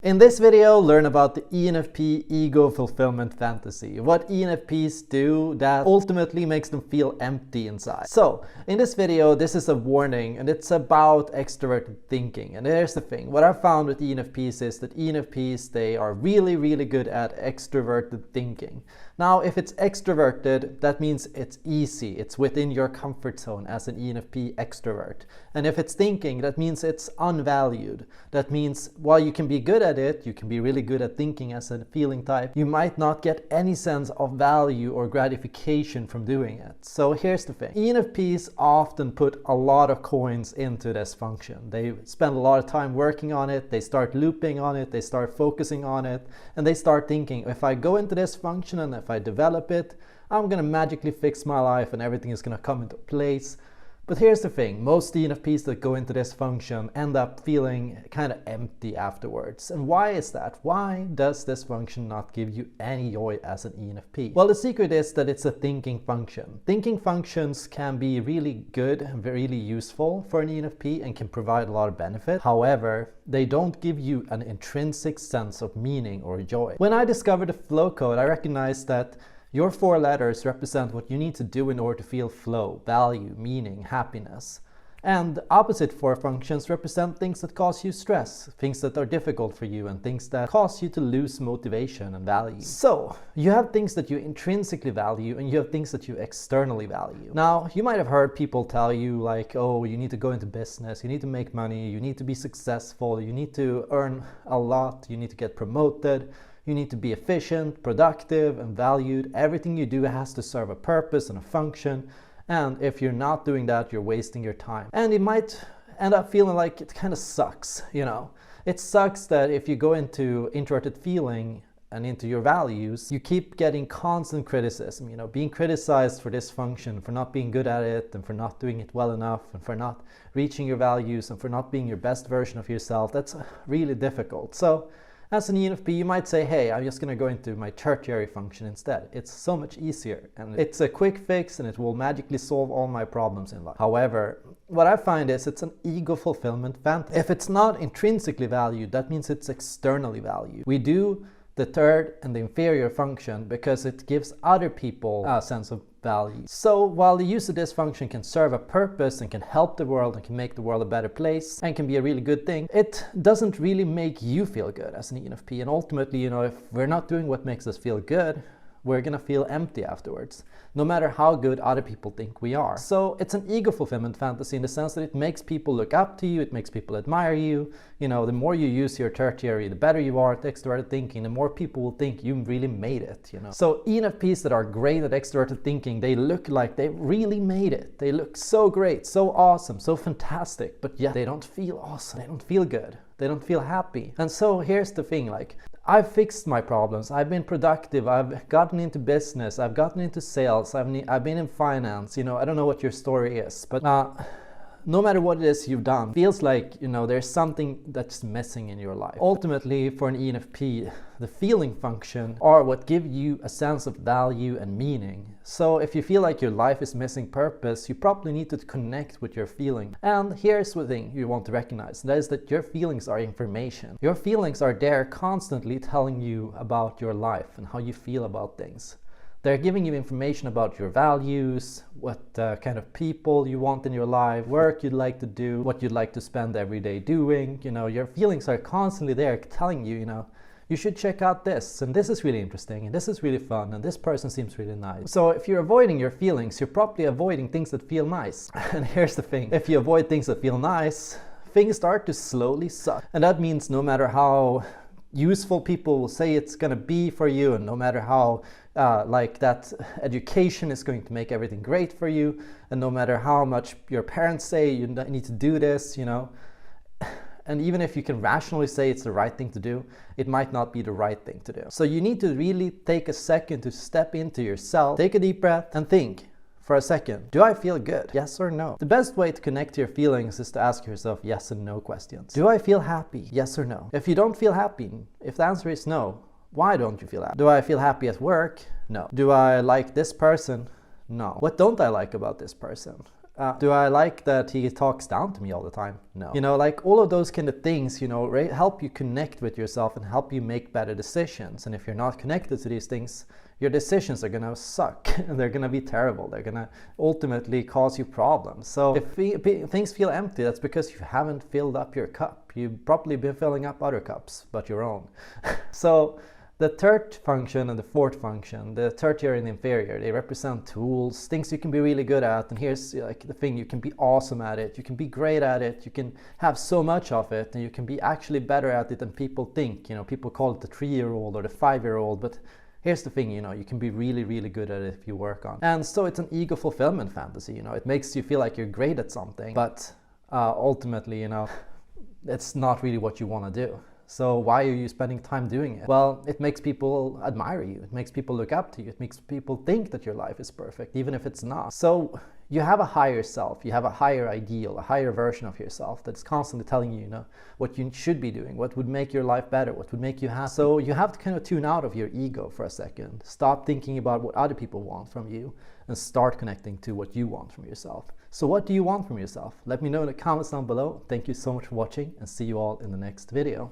In this video, learn about the ENFP ego fulfillment fantasy, what ENFPs do that ultimately makes them feel empty inside. So, in this video, this is a warning and it's about extroverted thinking. And here's the thing, what I found with ENFPs is that ENFPs, they are really good at extroverted thinking. Now, if it's extroverted, that means it's easy, it's within your comfort zone as an ENFP extrovert. And if it's thinking, that means it's unvalued. That means while you can be good at it, you can be really good at thinking as a feeling type, you might not get any sense of value or gratification from doing it. So here's the thing, ENFPs often put a lot of coins into this function. They spend a lot of time working on it, they start looping on it, they start focusing on it, and they start thinking, if I go into this function and if I develop it, I'm gonna magically fix my life and everything is gonna come into place. But here's the thing, most ENFPs that go into this function end up feeling kind of empty afterwards. And why is that? Why does this function not give you any joy as an ENFP? Well, the secret is that it's a thinking function. Thinking functions can be really good and really useful for an ENFP and can provide a lot of benefit. However, they don't give you an intrinsic sense of meaning or joy. When I discovered the flow code, I recognized that your 4 letters represent what you need to do in order to feel flow, value, meaning, happiness. And the opposite 4 functions represent things that cause you stress, things that are difficult for you, and things that cause you to lose motivation and value. So, you have things that you intrinsically value and you have things that you externally value. Now, you might have heard people tell you like, oh, you need to go into business, you need to make money, you need to be successful, you need to earn a lot, you need to get promoted. You need to be efficient, productive, and valued. Everything you do has to serve a purpose and a function. And if you're not doing that, you're wasting your time. And you might end up feeling like it kind of sucks, you know. It sucks that if you go into introverted feeling and into your values, you keep getting constant criticism, you know, being criticized for this function, for not being good at it, and for not doing it well enough, and for not reaching your values, and for not being your best version of yourself. That's really difficult. So, as an ENFP, you might say, hey, I'm just going to go into my tertiary function instead. It's so much easier and it's a quick fix and it will magically solve all my problems in life. However, what I find is it's an ego fulfillment fantasy. If it's not intrinsically valued, that means it's externally valued. We do the third and the inferior function because it gives other people a sense of value. So while the use of this function can serve a purpose and can help the world and can make the world a better place and can be a really good thing, it doesn't really make you feel good as an ENFP. And ultimately, you know, if we're not doing what makes us feel good, we're gonna feel empty afterwards, no matter how good other people think we are. So it's an ego fulfillment fantasy in the sense that it makes people look up to you, it makes people admire you. You know, the more you use your tertiary, the better you are at extroverted thinking, the more people will think you really made it, you know. So ENFPs that are great at extroverted thinking, they look like they really made it. They look so great, so awesome, so fantastic, but yet they don't feel awesome, they don't feel good, they don't feel happy. And so here's the thing, like, I've fixed my problems, I've been productive, I've gotten into business, I've gotten into sales, I've been in finance, you know, I don't know what your story is, but no matter what it is you've done, feels like, you know, there's something that's missing in your life. Ultimately, for an ENFP, the feeling function are what give you a sense of value and meaning. So if you feel like your life is missing purpose, you probably need to connect with your feeling. And here's the thing you want to recognize, that is that your feelings are information. Your feelings are there constantly telling you about your life and how you feel about things. They're giving you information about your values, what kind of people you want in your life, work you'd like to do, what you'd like to spend every day doing. You know, your feelings are constantly there telling you, you know, you should check out this, and this is really interesting, and this is really fun, and this person seems really nice. So if you're avoiding your feelings, you're probably avoiding things that feel nice. And here's the thing, if you avoid things that feel nice, things start to slowly suck. And that means no matter how useful people will say it's going to be for you, and no matter how like that education is going to make everything great for you, and no matter how much your parents say you need to do this, you know, and even if you can rationally say it's the right thing to do, it might not be the right thing to do. So you need to really take a second to step into yourself, take a deep breath and think for a second, do I feel good? Yes or no? The best way to connect to your feelings is to ask yourself yes and no questions. Do I feel happy? Yes or no? If you don't feel happy, if the answer is no, why don't you feel happy? Do I feel happy at work? No. Do I like this person? No. What don't I like about this person? Do I like that he talks down to me all the time? No. You know, like all of those kind of things, you know, help you connect with yourself and help you make better decisions. And if you're not connected to these things, your decisions are gonna suck and they're gonna be terrible. They're gonna ultimately cause you problems. So if things feel empty, that's because you haven't filled up your cup. You've probably been filling up other cups, but your own. So the third function and the fourth function, the tertiary and the inferior, they represent tools, things you can be really good at. And here's like the thing, you can be awesome at it, you can be great at it, you can have so much of it, and you can be actually better at it than people think. You know, people call it the 3-year-old or the 5-year-old, but here's the thing, you know, you can be really, really good at it if you work on it. And so it's an ego fulfillment fantasy, you know, it makes you feel like you're great at something, but ultimately, you know, it's not really what you want to do. So why are you spending time doing it? Well, it makes people admire you. It makes people look up to you. It makes people think that your life is perfect, even if it's not. So you have a higher self. You have a higher ideal, a higher version of yourself that's constantly telling you, you know, what you should be doing, what would make your life better, what would make you happy. So you have to kind of tune out of your ego for a second. Stop thinking about what other people want from you and start connecting to what you want from yourself. So what do you want from yourself? Let me know in the comments down below. Thank you so much for watching and see you all in the next video.